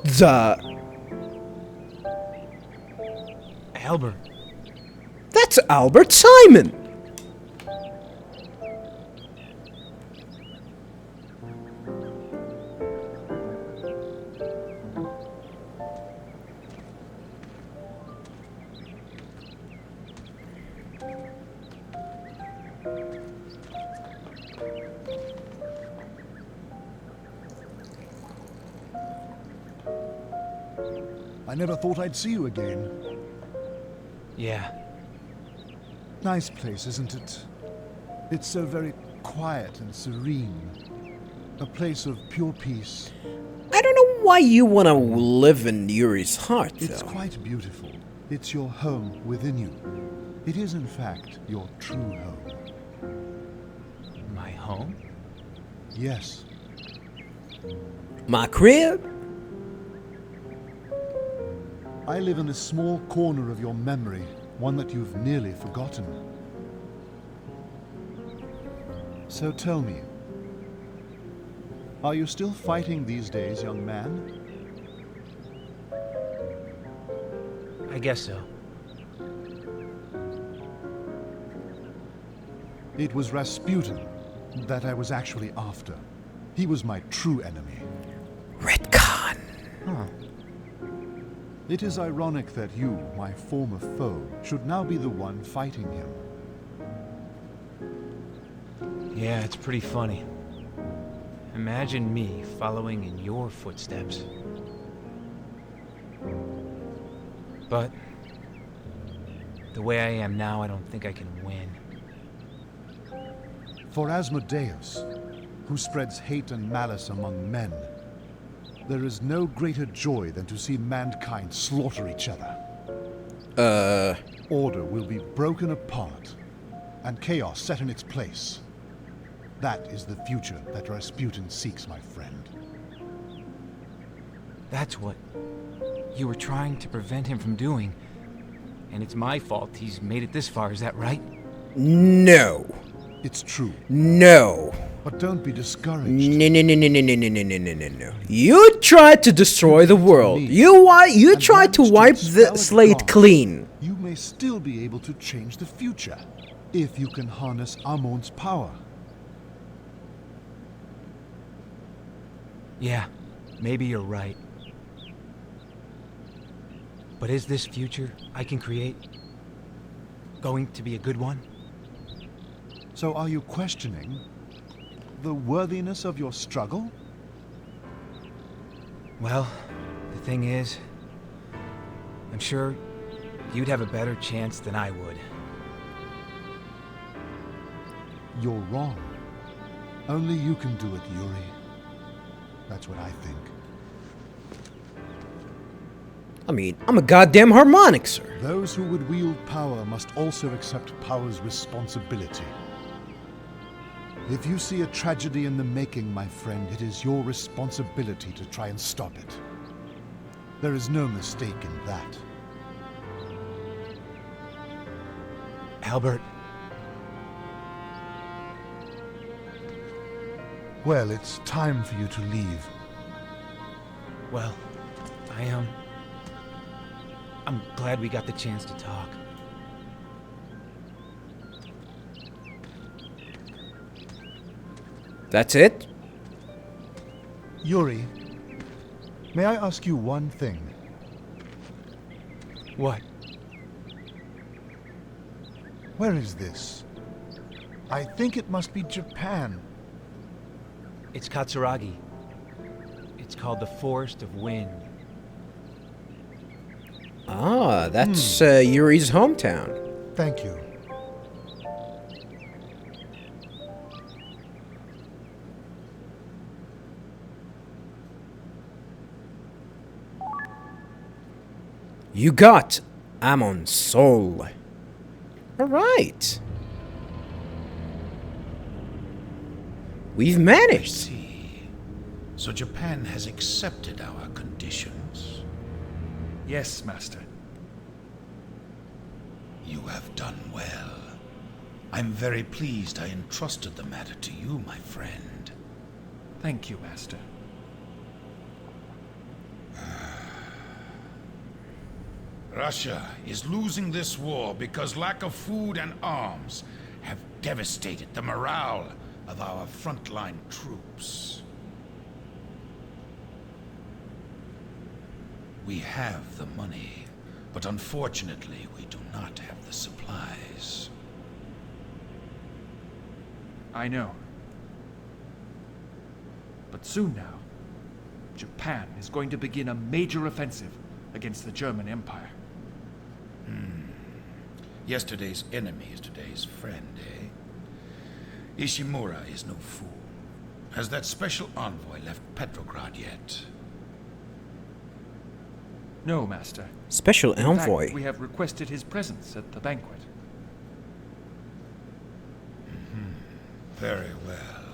What the? Albert. That's Albert Simon! I never thought I'd see you again. Yeah. Nice place, isn't it? It's so very quiet and serene. A place of pure peace. I don't know why you wanna live in Yuri's heart, though. It's quite beautiful. It's your home within you. It is, in fact, your true home. My home? Yes. My crib? I live in a small corner of your memory, one that you've nearly forgotten. So tell me, are you still fighting these days, young man? I guess so. It was Rasputin that I was actually after. He was my true enemy. Retcon. Huh. It is ironic that you, my former foe, should now be the one fighting him. Yeah, it's pretty funny. Imagine me following in your footsteps. But the way I am now, I don't think I can win. For Asmodeus, who spreads hate and malice among men, there is no greater joy than to see mankind slaughter each other. Order will be broken apart, and chaos set in its place. That is the future that Rasputin seeks, my friend. That's what you were trying to prevent him from doing. And it's my fault he's made it this far, is that right? No. It's true. No. But don't be discouraged. No. You tried to destroy the world. You tried to wipe the slate clean. You may still be able to change the future, if you can harness Amon's power. Yeah, maybe you're right. But is this future I can create going to be a good one? So are you questioning the worthiness of your struggle? Well, the thing is, I'm sure you'd have a better chance than I would. You're wrong. Only you can do it, Yuri. That's what I think. I mean, I'm a goddamn harmonic, sir. Those who would wield power must also accept power's responsibility. If you see a tragedy in the making, my friend, it is your responsibility to try and stop it. There is no mistake in that. Albert. Well, it's time for you to leave. Well, I'm glad we got the chance to talk. That's it? Yuri, may I ask you one thing? What? Where is this? I think it must be Japan. It's Katsuragi. It's called the Forest of Wind. Ah, that's Yuri's hometown. Thank you. You got Amon's soul. Alright. We've managed. See. So Japan has accepted our conditions. Yes, Master. You have done well. I'm very pleased I entrusted the matter to you, my friend. Thank you, Master. Russia is losing this war because lack of food and arms have devastated the morale of our frontline troops. We have the money, but unfortunately we do not have the supplies. I know. But soon now, Japan is going to begin a major offensive against the German Empire. Yesterday's enemy is today's friend, eh? Ishimura is no fool. Has that special envoy left Petrograd yet? No, Master. Special In envoy. fact, we have requested his presence at the banquet. Very well.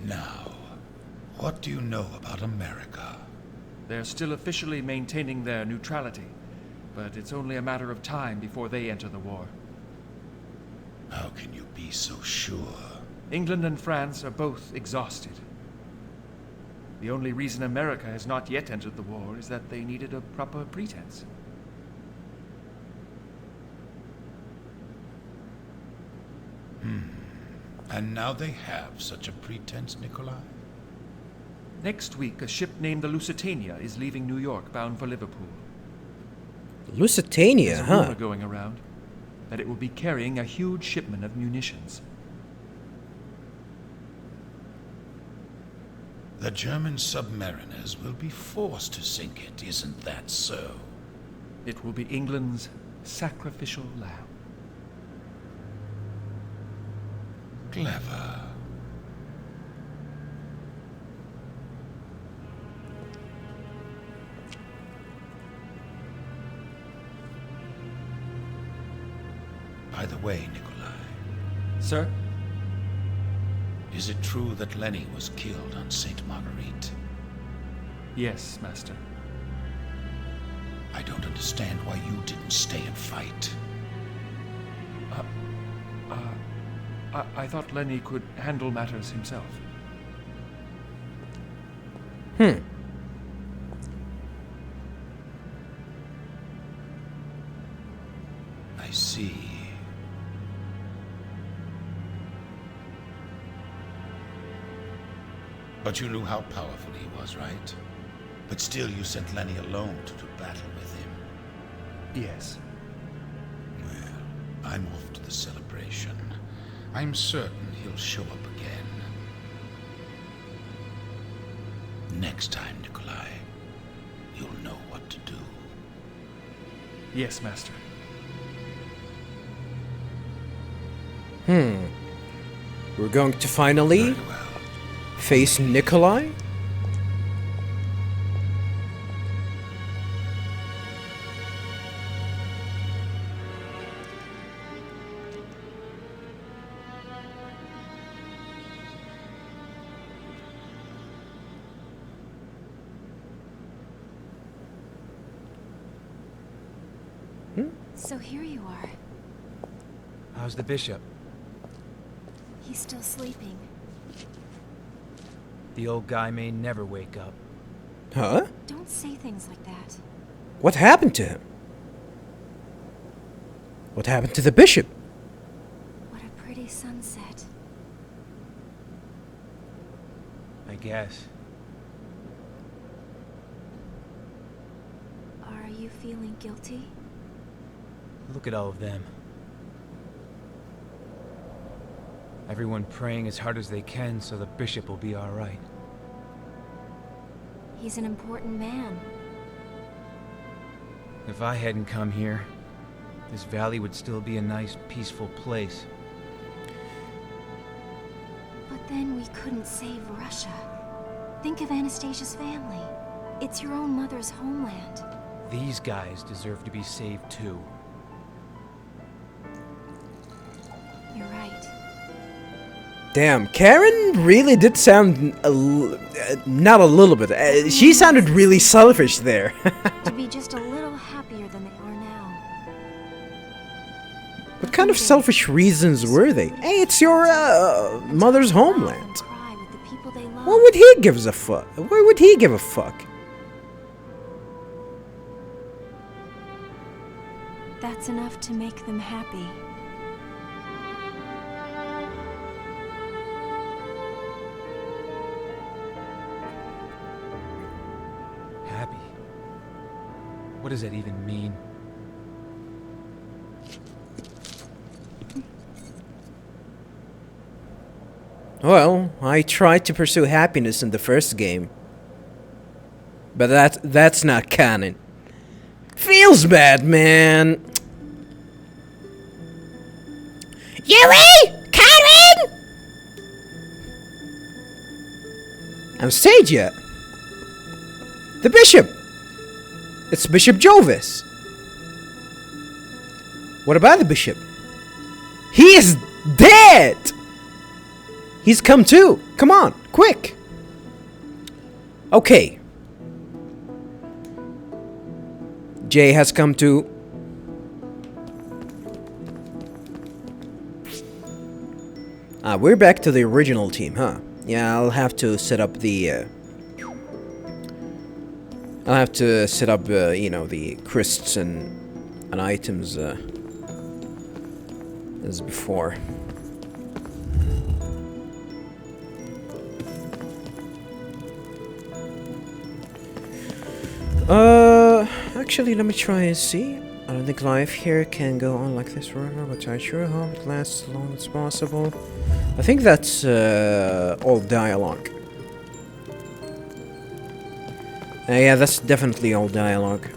Now, what do you know about America? They're still officially maintaining their neutrality, but it's only a matter of time before they enter the war. How can you be so sure? England and France are both exhausted. The only reason America has not yet entered the war is that they needed a proper pretense. And now they have such a pretense, Nikolai? Next week, a ship named the Lusitania is leaving New York bound for Liverpool. Lusitania, There's a huh? rumor going around that it will be carrying a huge shipment of munitions. The German submariners will be forced to sink it, isn't that so? It will be England's sacrificial lamb. Clever. By the way, Nikolai, Sir? is it true that Lenny was killed on Sainte Marguerite? Yes, Master. I don't understand why you didn't stay and fight. I thought Lenny could handle matters himself. Hmm. I see. But you knew how powerful he was, right? But still you sent Lenny alone to do battle with him. Yes. Well, I'm off to the celebration. I'm certain he'll show up again. Next time, Nikolai, you'll know what to do. Yes, Master. We're going to finally Very well. face Nikolai? So here you are. How's the bishop? He's still sleeping. The old guy may never wake up. Huh? Don't say things like that. What happened to him? What happened to the bishop? What a pretty sunset. I guess. Are you feeling guilty? Look at all of them. Everyone praying as hard as they can so the bishop will be all right. He's an important man. If I hadn't come here, this valley would still be a nice, peaceful place. But then we couldn't save Russia. Think of Anastasia's family. It's your own mother's homeland. These guys deserve to be saved too. You're right. Damn, Karin really did sound not a little bit. She sounded really selfish there. To be just a little happier than they are now. What kind of selfish reasons were they? Hey, it's your mother's homeland. Cry with the people they love. love. What would he give a fuck? Why would he give a fuck? That's enough to make them happy. Happy? What does that even mean? Well, I tried to pursue happiness in the first game. But that's not canon. Feels bad, man. Yuri! Karin! I'm stage yet. The bishop! It's Bishop Jovis. What about the bishop? He is dead! He's come too. Come on, quick. Okay. Jay has come too. We're back to the original team, huh? Yeah, I'll have to set up the... I'll have to set up, you know, the crysts and items, as before. Actually, let me try and see. I don't think life here can go on like this forever, but I sure hope it lasts as long as possible. I think that's, all dialogue. Yeah, that's definitely all dialogue.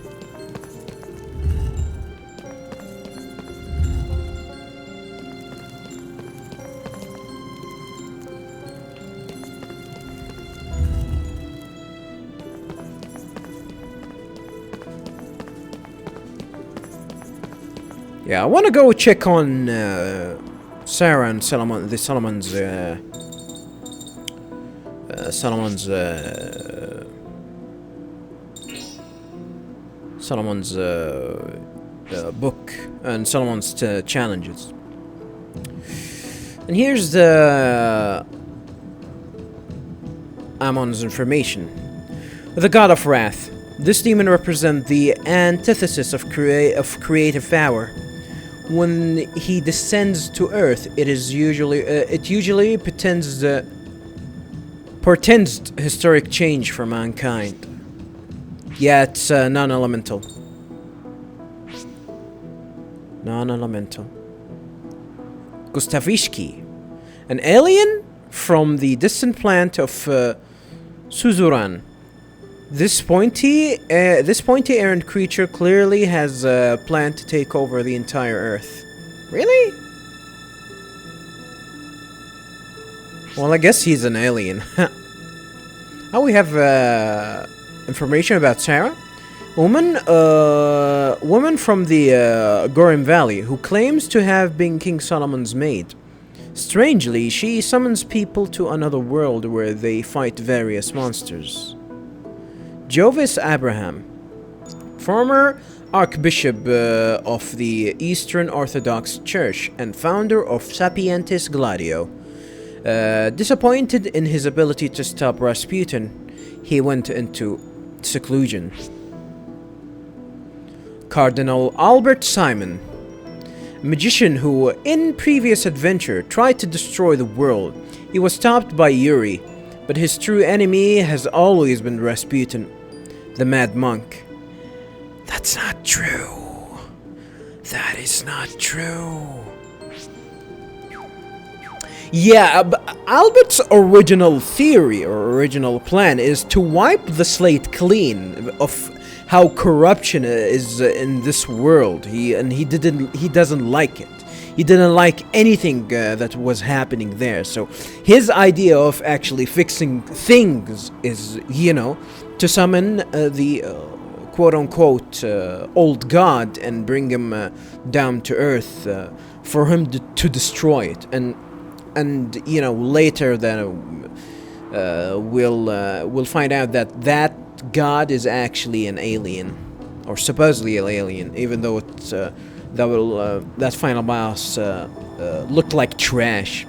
Yeah, I want to go check on Sarah and Solomon, the Solomon's book and Solomon's challenges. And here's the Ammon's information. The God of Wrath. This demon represents the antithesis of creative power. When he descends to Earth, it usually portends historic change for mankind. Yeah, it's non-elemental. Non-elemental. Gustavishki, an alien from the distant planet of Suzuran. This pointy errant creature clearly has a plan to take over the entire Earth. Really? Well, I guess he's an alien. Oh, we have information about Sarah. Woman from the Gorim Valley who claims to have been King Solomon's maid. Strangely, she summons people to another world where they fight various monsters. Jovis Abraham, former Archbishop of the Eastern Orthodox Church and founder of Sapientes Gladio. Disappointed in his ability to stop Rasputin, he went into seclusion. Cardinal Albert Simon, a magician who, in previous adventure, tried to destroy the world. He was stopped by Yuri, but his true enemy has always been Rasputin, the Mad Monk. That's not true. That is not true. Yeah, Albert's original theory or original plan is to wipe the slate clean of how corruption is in this world. He doesn't like it. He didn't like anything that was happening there. So his idea of actually fixing things is, you know, to summon the quote-unquote old god and bring him down to earth for him to destroy it. And you know, later then we'll find out that god is actually an alien, or supposedly an alien, even though it's that final boss looked like trash.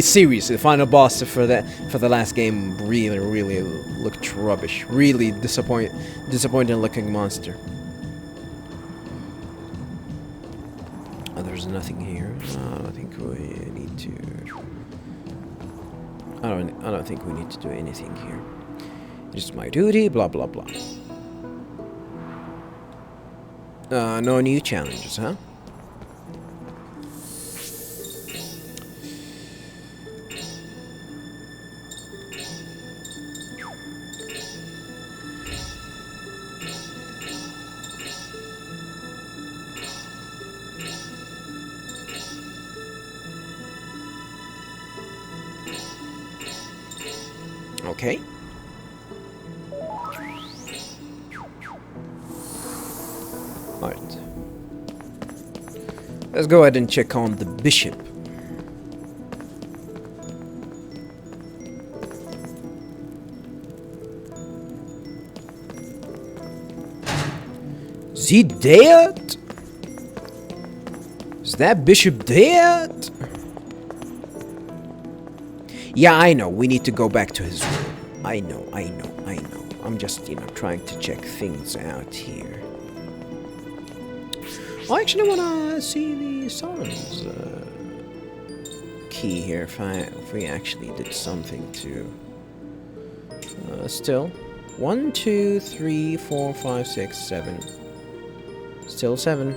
Seriously, the final boss for the last game really looked rubbish. Really disappointing looking monster. Oh, there's nothing here. I don't think we need to. I don't think we need to do anything here. It's my duty. Blah blah blah. No new challenges, huh? Okay. Alright. Let's go ahead and check on the bishop. Is he dead? Is that bishop dead? Yeah, I know. We need to go back to his room. I know. I'm just, trying to check things out here. I actually want to see the Sauron's key here. If we actually did something to... still. 1, 2, 3, 4, 5, 6, 7. Still 7.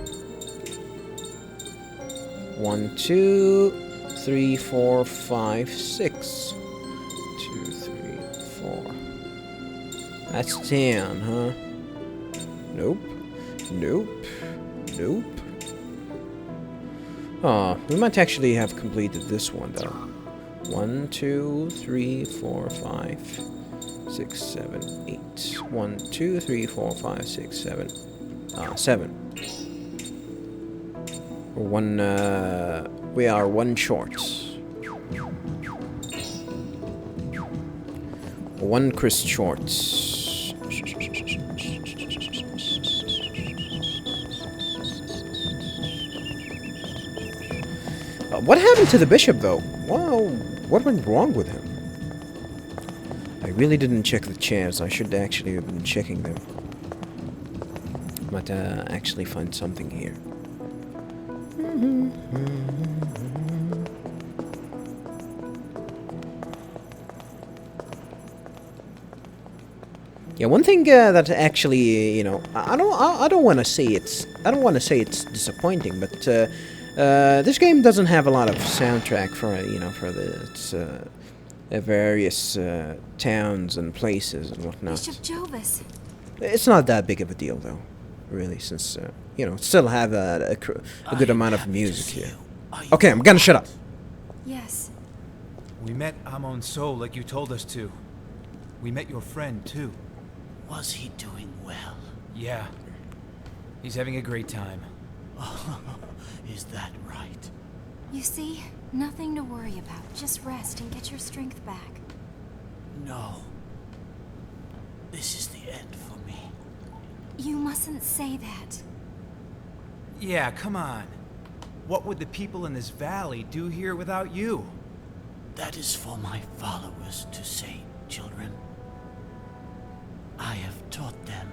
1, 2... 3, 4, 5, 6. 2, 3, 4. That's 10, huh? Nope. Oh, we might actually have completed this one, though. 1, 2, 3, 4, 5, 6, 7, 8. 1, 2, 3, 4, 5, 6, 7. 7. We are one short. One Chris short. What happened to the bishop, though? Wow, what went wrong with him? I really didn't check the chairs. I should actually have been checking them. Might actually find something here. Yeah, one thing that actually, I don't want to say it's disappointing, but this game doesn't have a lot of soundtrack for its various towns and places and whatnot. Bishop Jovis. It's not that big of a deal, though, really, since still have a good amount of music here. Okay, I'm gonna shut up. Yes. We met Amon So like you told us to. We met your friend, too. Was he doing well? Yeah. He's having a great time. Is that right? You see, nothing to worry about. Just rest and get your strength back. No. This is the end for me. You mustn't say that. Yeah, come on. What would the people in this valley do here without you? That is for my followers to say, children. I have taught them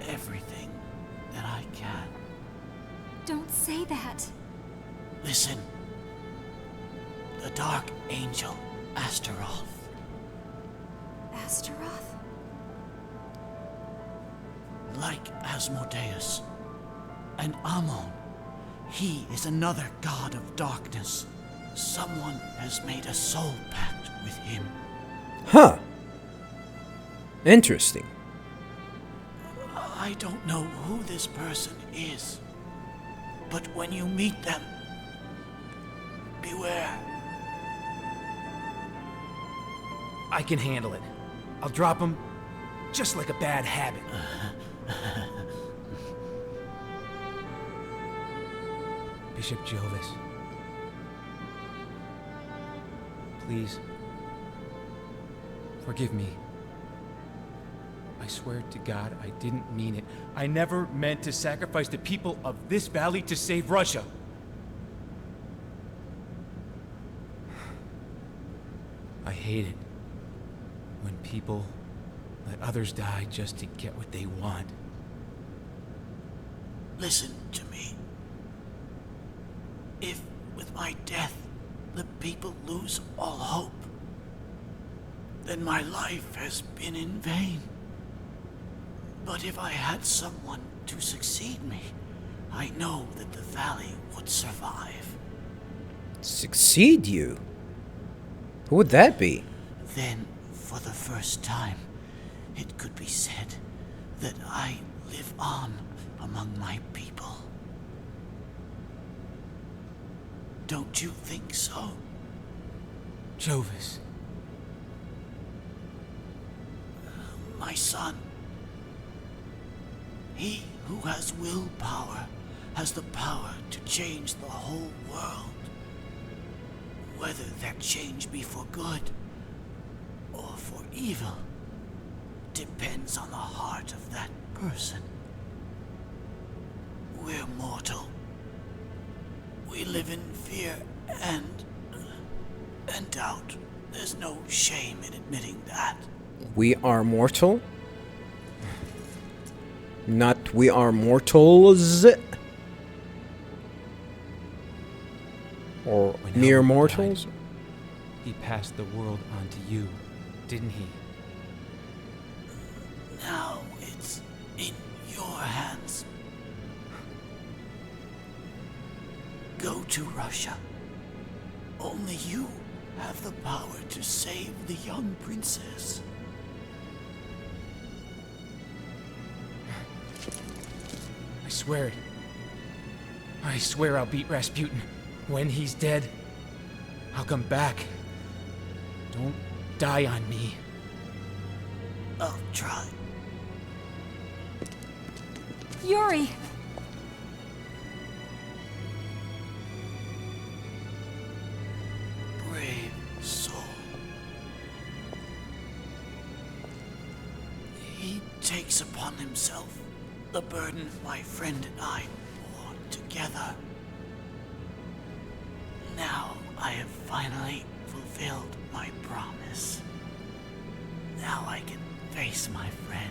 everything that I can. Don't say that. Listen. The Dark Angel, Astaroth. Astaroth? Like Asmodeus and Amon, he is another god of darkness. Someone has made a soul pact with him. Huh. Interesting. I don't know who this person is, but when you meet them, beware. I can handle it. I'll drop him just like a bad habit. Bishop Jovis. Please. Forgive me. I swear to God, I didn't mean it. I never meant to sacrifice the people of this valley to save Russia. I hate it when people let others die just to get what they want. Listen to me. If, with my death, the people lose all hope, then my life has been in vain. But if I had someone to succeed me, I know that the valley would survive. Succeed you? Who would that be? Then, for the first time, it could be said that I live on among my people. Don't you think so? Jovis. My son. He who has willpower has the power to change the whole world. Whether that change be for good or for evil depends on the heart of that person. We're mortal. We live in fear and doubt. There's no shame in admitting that. We are mortal? Not we are mortals? Or When mere Helmut mortals? died, he passed the world on to you, didn't he? Now it's in your hands. Go to Russia. Only you have the power to save the young princess. I swear it. I swear I'll beat Rasputin. When he's dead, I'll come back. Don't die on me. I'll try. Yuri! Brave soul. He takes upon himself the burden my friend and I bore together. Now I have finally fulfilled my promise. Now I can face my friend.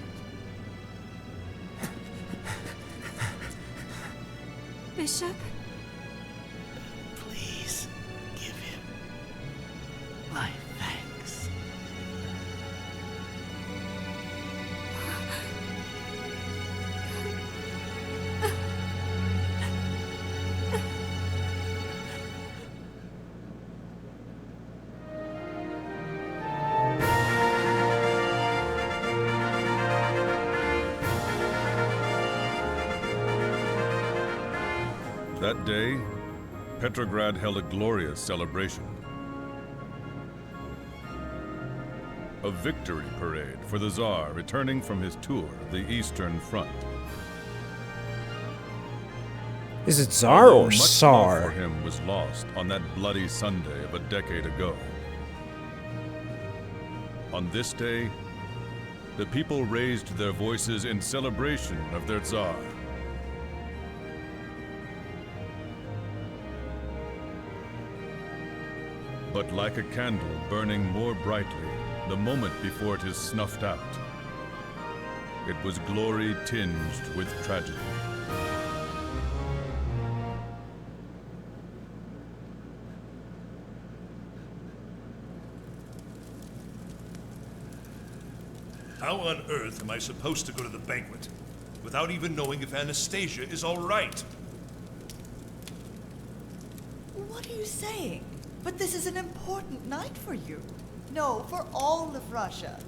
Bishop? Please give him my thanks. That day, Petrograd held a glorious celebration. A victory parade for the Tsar returning from his tour of the Eastern Front. Is it Tsar Although or much love Tsar? for him was lost on that bloody Sunday of a decade ago. On this day, the people raised their voices in celebration of their Tsar. But like a candle burning more brightly the moment before it is snuffed out, it was glory tinged with tragedy. How on earth am I supposed to go to the banquet without even knowing if Anastasia is all right? What are you saying? But this is an important night for you. No, for all of Russia.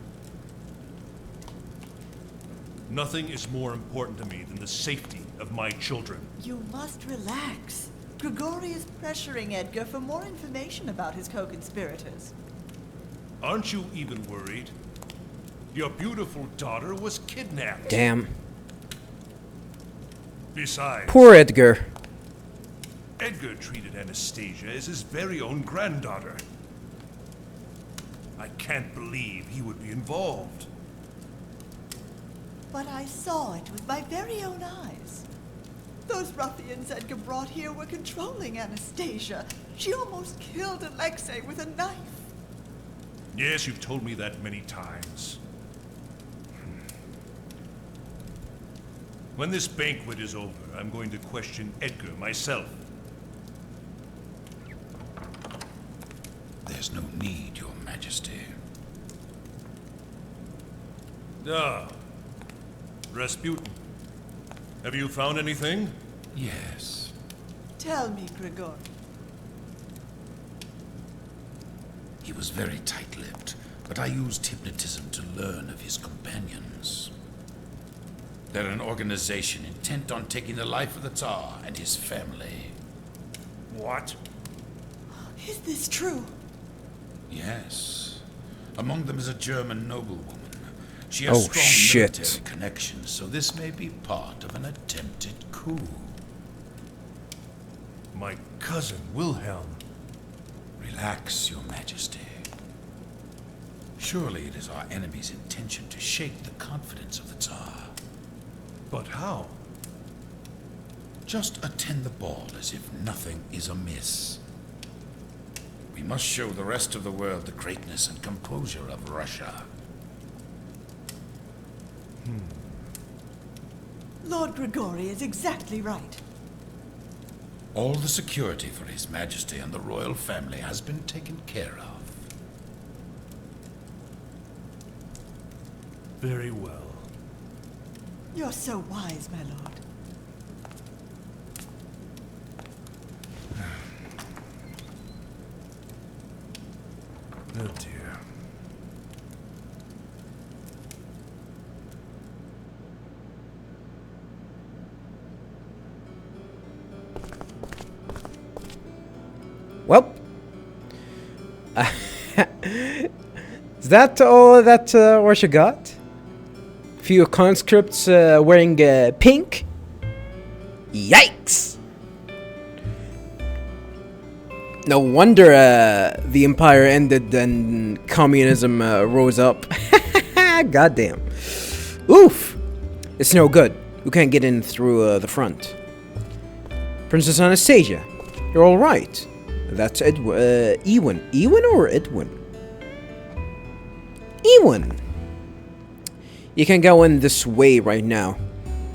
Nothing is more important to me than the safety of my children. You must relax. Grigori is pressuring Edgar for more information about his co-conspirators. Aren't you even worried? Your beautiful daughter was kidnapped. Damn. Besides, Poor Edgar. Edgar treated Anastasia as his very own granddaughter. I can't believe he would be involved. But I saw it with my very own eyes. Those ruffians Edgar brought here were controlling Anastasia. She almost killed Alexei with a knife. Yes, you've told me that many times. When this banquet is over, I'm going to question Edgar myself. There's no need, Your Majesty. Ah, Rasputin. Have you found anything? Yes. Tell me, Grigor. He was very tight-lipped, but I used hypnotism to learn of his companions. They're an organization intent on taking the life of the Tsar and his family. What? Is this true? Yes. Among them is a German noblewoman. She Oh, has strong shit. military connections, so this may be part of an attempted coup. My cousin, Wilhelm. Relax, Your Majesty. Surely it is our enemy's intention to shake the confidence of the Tsar. But how? Just attend the ball as if nothing is amiss. We must show the rest of the world the greatness and composure of Russia. Lord Grigori is exactly right. All the security for His Majesty and the royal family has been taken care of. Very well. You're so wise, my lord. Oh dear. Well, is that all that Russia got? Few conscripts wearing pink? Yikes! No wonder the empire ended and communism rose up. Goddamn. Oof! It's no good. We can't get in through the front. Princess Anastasia, you're all right. That's Ewan. Ewan or Edwin? Ewan! You can go in this way right now.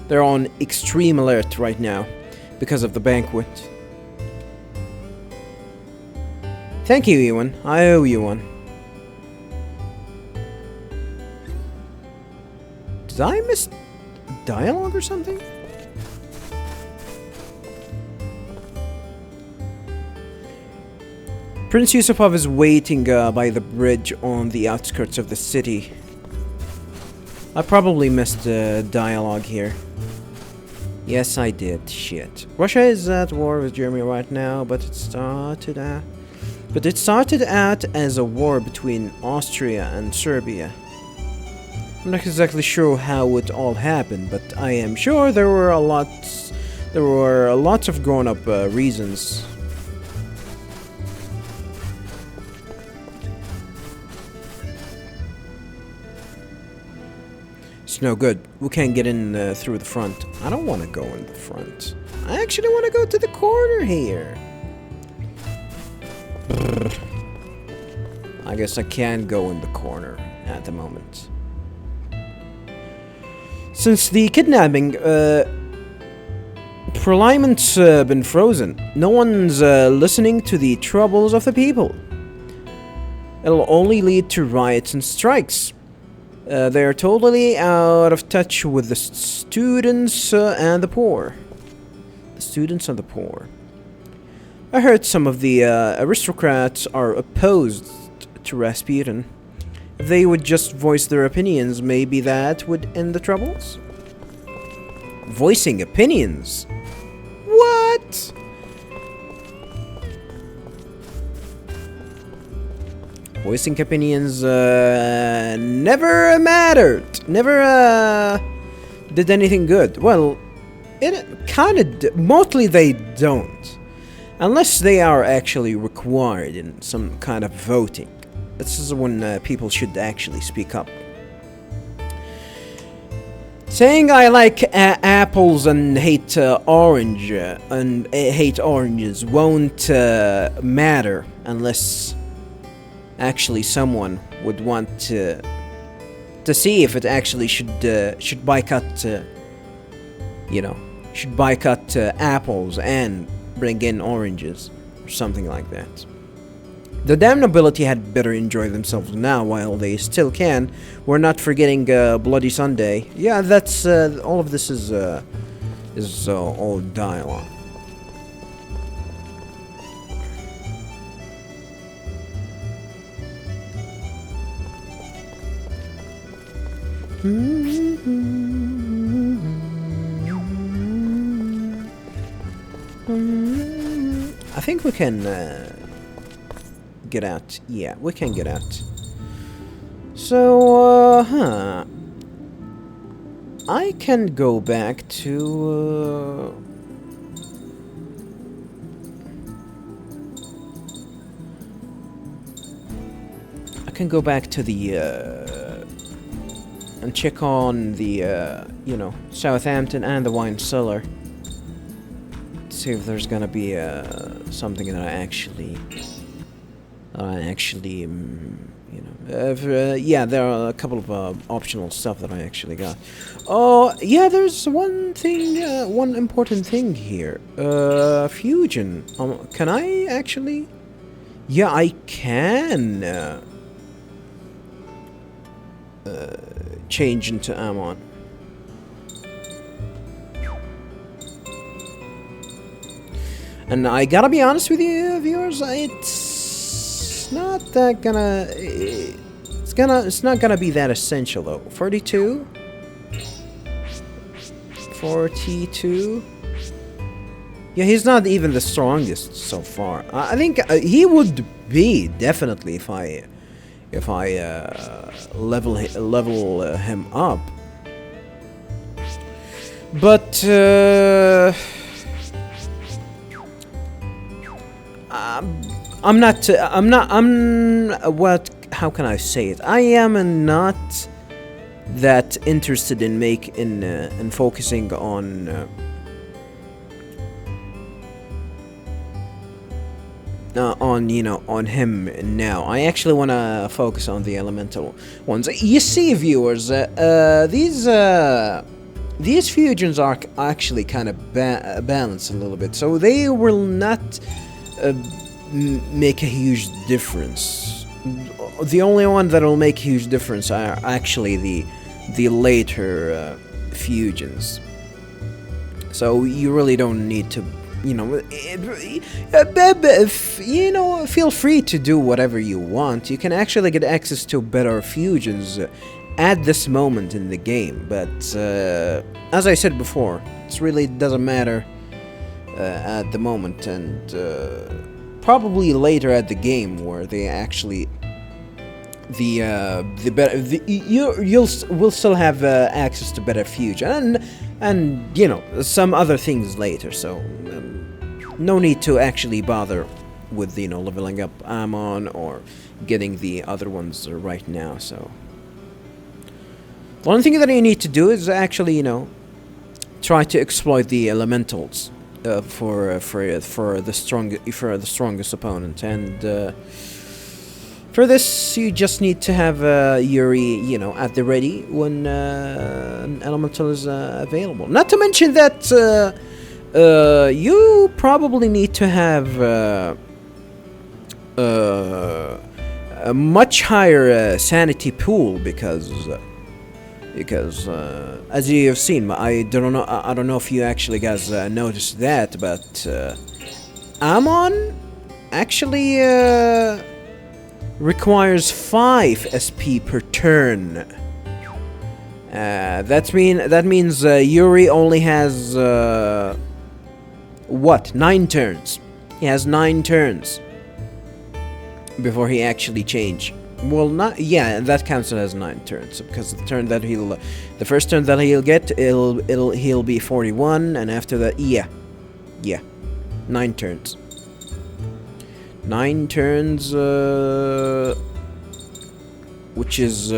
They're on extreme alert right now because of the banquet. Thank you, Ewan. I owe you one. Did I miss dialogue or something? Prince Yusupov is waiting by the bridge on the outskirts of the city. I probably missed dialogue here. Yes, I did. Shit. Russia is at war with Germany right now, but it started out as a war between Austria and Serbia. I'm not exactly sure how it all happened, but I am sure there were lots of grown-up reasons. It's no good. We can't get in through the front. I don't want to go in the front. I actually want to go to the corner here. I guess I can go in the corner at the moment. Since the kidnapping, Parliament's been frozen. No one's listening to the troubles of the people. It'll only lead to riots and strikes. They're totally out of touch with the students and the poor. The students and the poor. I heard some of the aristocrats are opposed to Rasputin. If they would just voice their opinions, maybe that would end the troubles? Voicing opinions? What? Voicing opinions never mattered. Never did anything good. Well, it kind of... Mostly they don't. Unless they are actually required in some kind of voting. This is when people should actually speak up. Saying I like apples and hate orange and hate oranges won't matter unless actually someone would want to see if it actually should boycott, should boycott apples and bring in oranges or something like that. The damn nobility had better enjoy themselves now while they still can. We're not forgetting Bloody Sunday. Yeah, that's all of this is all dialogue. I think we can get out. Yeah, we can get out. So, I can go back to... I can go back to the... and check on the, Southampton and the wine cellar. See if there's gonna be something that I actually... yeah, there are a couple of optional stuff that I actually got. Oh, yeah, there's one thing, one important thing here. Fusion. Can I actually? Yeah, I can change into Amon. And I gotta be honest with you, viewers, it's not that gonna... It's not gonna be that essential, though. 42? 42? Yeah, he's not even the strongest so far. I think he would be, definitely, if I level him up. But, how can I say it? I am not that interested in focusing on him now. I actually want to focus on the elemental ones. You see, viewers, these fusions are actually kind of balanced a little bit, so they will not make a huge difference. The only one that will make a huge difference are actually the later fusions. So you really don't need to, feel free to do whatever you want. You can actually get access to better fusions at this moment in the game. But as I said before, it really doesn't matter at the moment, and probably later at the game where they actually we'll still have access to better fusion and some other things later. So no need to actually bother with leveling up Amon or getting the other ones right now. So the only thing that you need to do is actually try to exploit the elementals for the strongest opponent, and for this you just need to have Yuri at the ready when an elemental is available. Not to mention that you probably need to have a much higher sanity pool because as you have seen, I don't know if you actually guys noticed that, but Amon actually requires 5 SP per turn. That means Yuri only has 9 turns. He has 9 turns before he actually change. Well, that counts as 9 turns, because the first turn that he'll get, he'll be 41, and after that, 9 turns. 9 turns, which is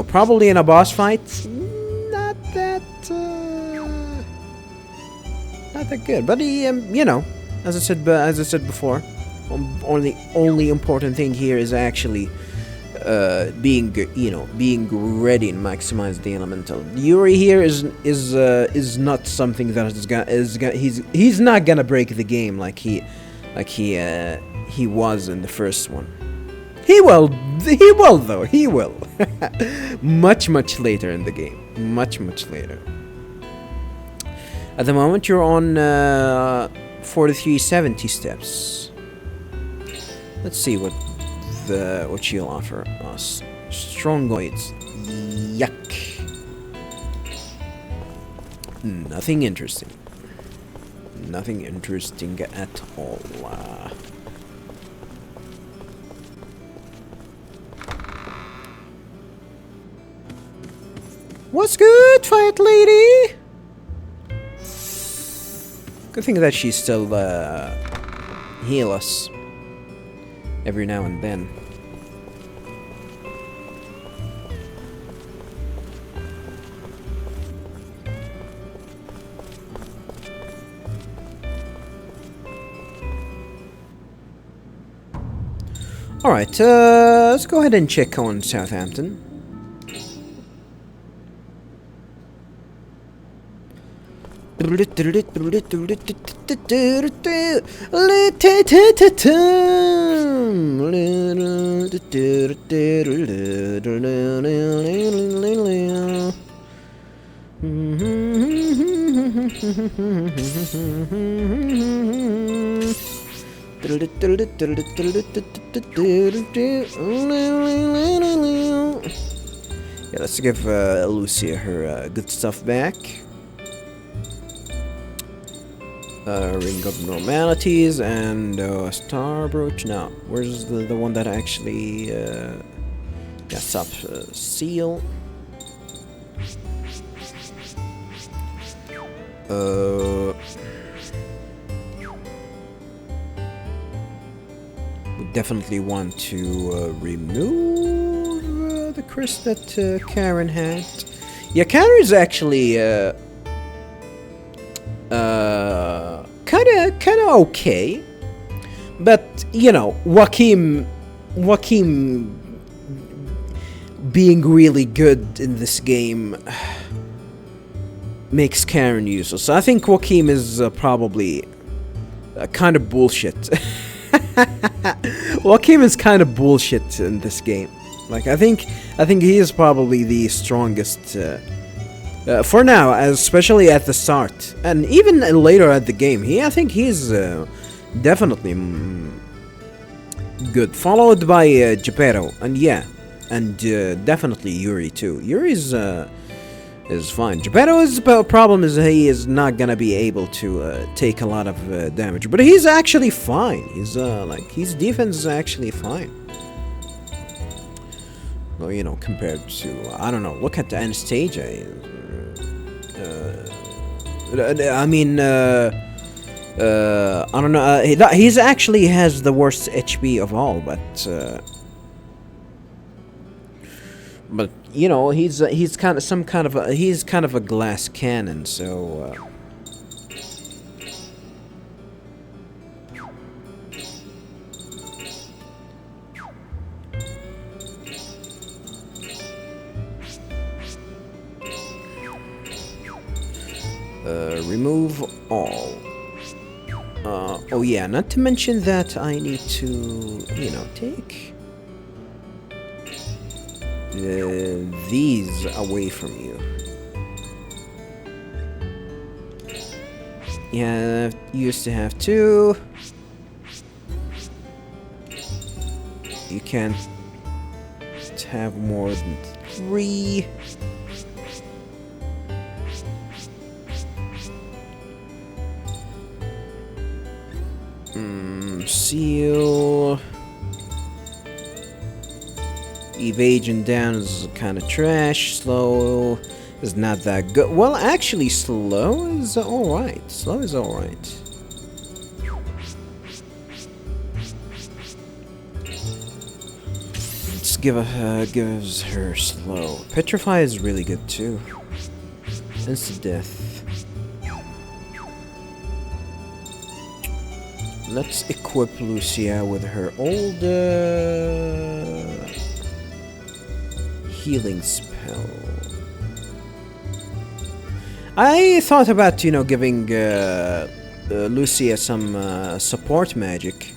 probably in a boss fight, not that good. But he, as I said before, only important thing here is actually being being ready and maximize the elemental. Yuri here is not something that he's not gonna break the game like he was in the first one. He will though. He will. much later in the game. Much later. At the moment, you're on 4370 steps. Let's see what she'll offer us. Strongoids. Yuck. Nothing interesting. Nothing interesting at all. What's good, fight lady? Good thing that she still heal us every now and then. Alright, let's go ahead and check on Southampton. Yeah, let's give Lucia her good stuff back. Ring of Normalities and Star Brooch. Now, where's the one that actually gets up? Seal. We definitely want to remove the crest that Karin had. Yeah, Karin is actually kind of okay, but you know, Joachim being really good in this game makes Karin useless. So I think Joachim is probably kind of bullshit. Joachim is kind of bullshit in this game. Like I think he is probably the strongest. For now, especially at the start, and even later at the game, I think he's definitely good. Followed by Geppetto, and definitely Yuri too. Yuri is fine. Geppetto's problem is he is not gonna be able to take a lot of damage, but he's actually fine. He's his defense is actually fine. Well, you know, compared to I don't know. Look at the Anastasia. I mean, I don't know. He's actually has the worst HP of all, but you know, he's kind of a glass cannon. So. Remove all. Oh yeah, not to mention that I need to, you know, take these away from you. Yeah, used to have 2. You can't have more than 3. Seal. Evasion down is kind of trash. Slow is not that good. Well, actually, slow is alright. Slow is alright. Let's gives her slow. Petrify is really good too. Instant death. Let's equip Lucia with her old healing spell. I thought about, you know, giving Lucia some support magic.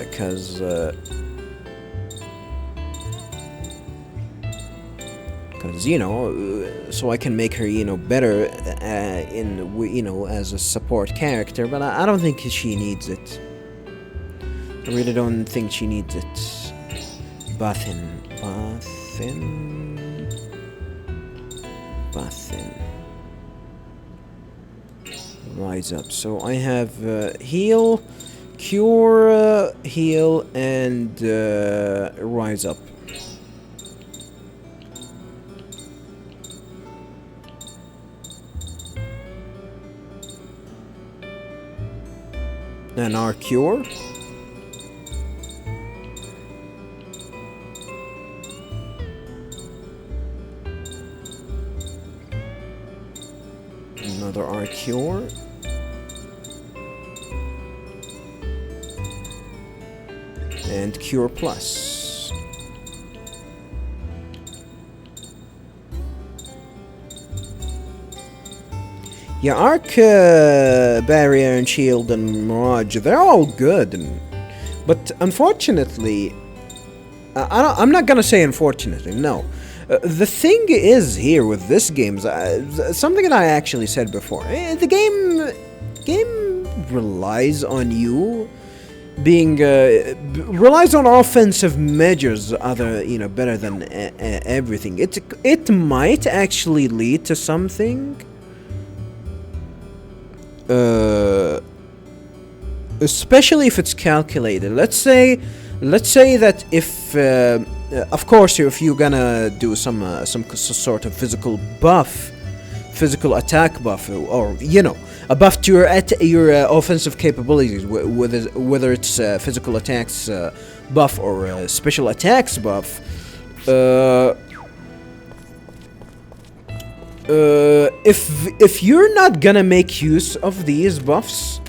Because you know, so I can make her, you know, better you know, as a support character, but I don't think she needs it. I really don't think she needs it. Bathin. Rise up. So I have heal, cure, heal, and rise up. And our cure. Another our cure. And cure plus. Yeah, Arc, Barrier, and Shield, and Mirage, they're all good. But unfortunately, I'm not gonna say unfortunately, no. The thing is here with this game, something that I actually said before, the game relies on you being, relies on offensive measures better than everything. It might actually lead to something. Especially if it's calculated. Let's say that if, of course, if you're gonna do some sort of physical attack buff, or you know, a buff to your offensive capabilities, whether it's physical attacks buff or special attacks buff. If you're not gonna make use of these buffs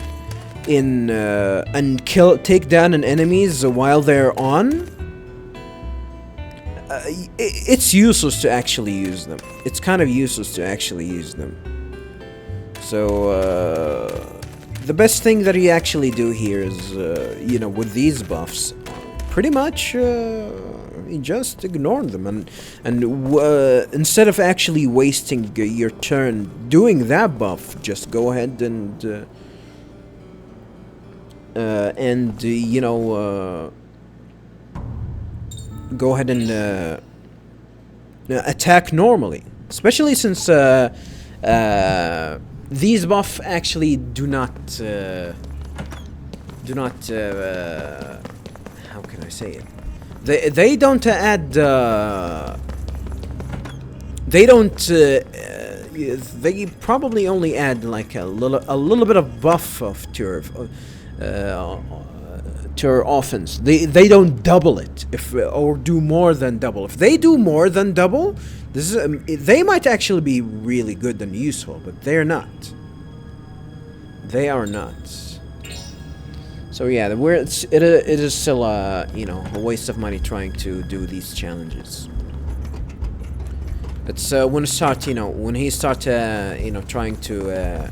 in and take down an enemies while they're on, it's useless to actually use them. It's kind of useless to actually use them. So the best thing that you actually do here is, you know, with these buffs, pretty much just ignore them, and instead of actually wasting your turn doing that buff, just go ahead and you know, go ahead and attack normally, especially since these buff actually do not how can I say it? They don't add. They don't. They probably only add like a little bit of buff to your offense. They don't double it or do more than double. If they do more than double, this is they might actually be really good and useful, but they're not. They are not. So yeah, it is still you know, a waste of money trying to do these challenges. It's when he starts you know, trying to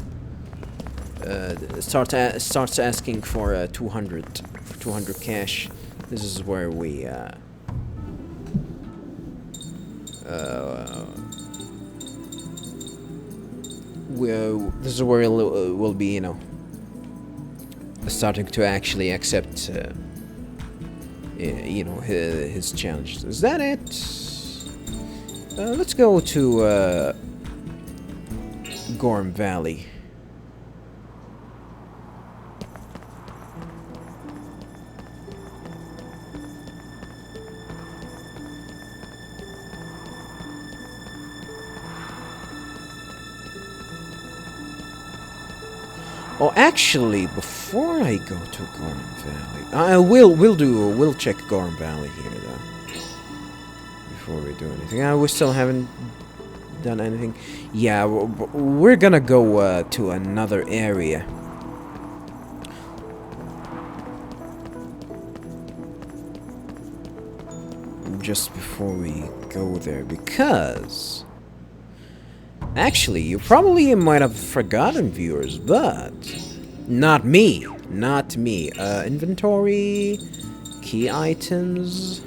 starts asking for 200 cash. This is where we this is where we'll be, you know, starting to actually accept, you know, his challenges. Is that it? Let's go to Gorm Valley. Oh, actually, before I go to Gorm Valley, we'll check Gorm Valley here though. Before we do anything, we still haven't done anything. Yeah, we're gonna go to another area. just before we go there, because actually, you probably might have forgotten, viewers, but not me. Not me. Inventory, key items,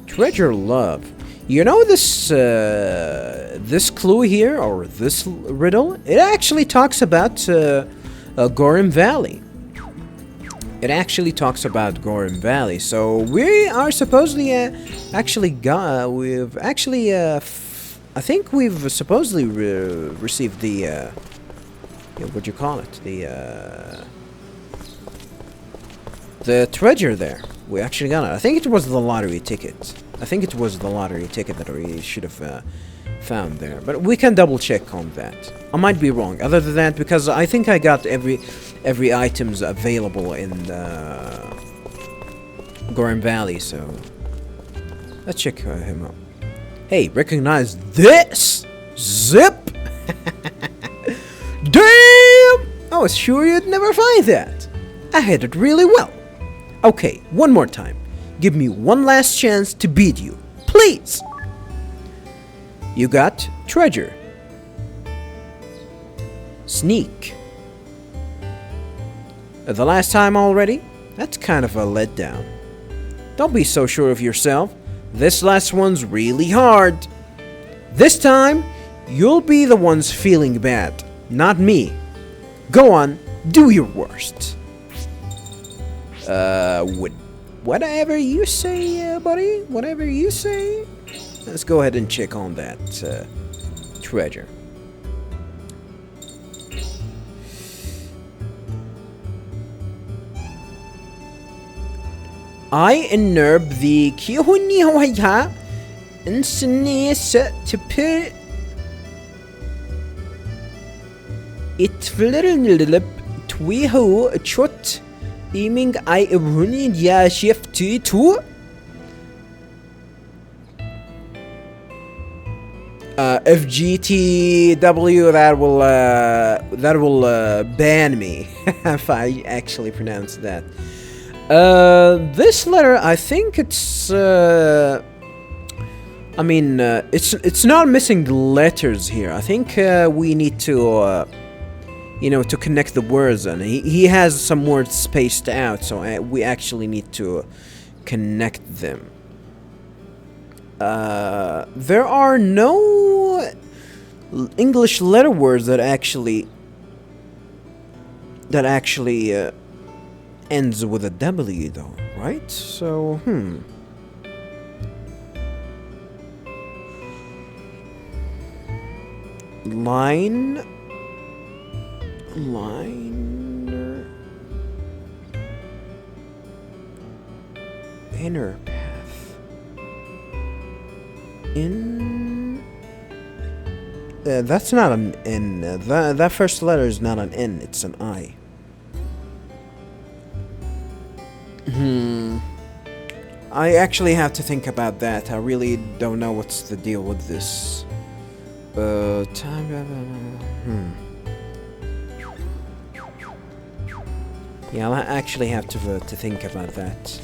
treasure love. You know this this clue here, or this riddle? It actually talks about Gorim Valley. It actually talks about Gorim Valley. So we are supposedly we've actually I think we've supposedly received the what do you call it? The treasure there. We actually got it. I think it was the lottery ticket. I think it was the lottery ticket that we should have found there. But we can double check on that. I might be wrong. Other than that, because I think I got every items available in Gorim Valley. So let's check him out. Hey, recognize this? Zip! Damn! I was sure you'd never find that. I hit it really well. Okay, one more time. Give me one last chance to beat you. Please! You got treasure. Sneak. The last time already? That's kind of a letdown. Don't be so sure of yourself. This last one's really hard. This time, you'll be the ones feeling bad, not me. Go on, do your worst. Whatever you say, buddy. Whatever you say. Let's go ahead and check on that treasure. I innerb the Kihuni Hawaya and Sneeze to put it flirlip Twiho Chut Eaming I Ibuni Ya Shift to FGTW, that will ban me if I actually pronounce that. This letter, I think it's I mean it's not missing the letters here. I think we need to you know, to connect the words, and he has some words spaced out, so we actually need to connect them. There are no English letter words that actually ends with a W, though, right? So, liner, inner path, in. That's not an N. That first letter is not an N. It's an I. I actually have to think about that. I really don't know what's the deal with this. Yeah, I'll actually have to think about that.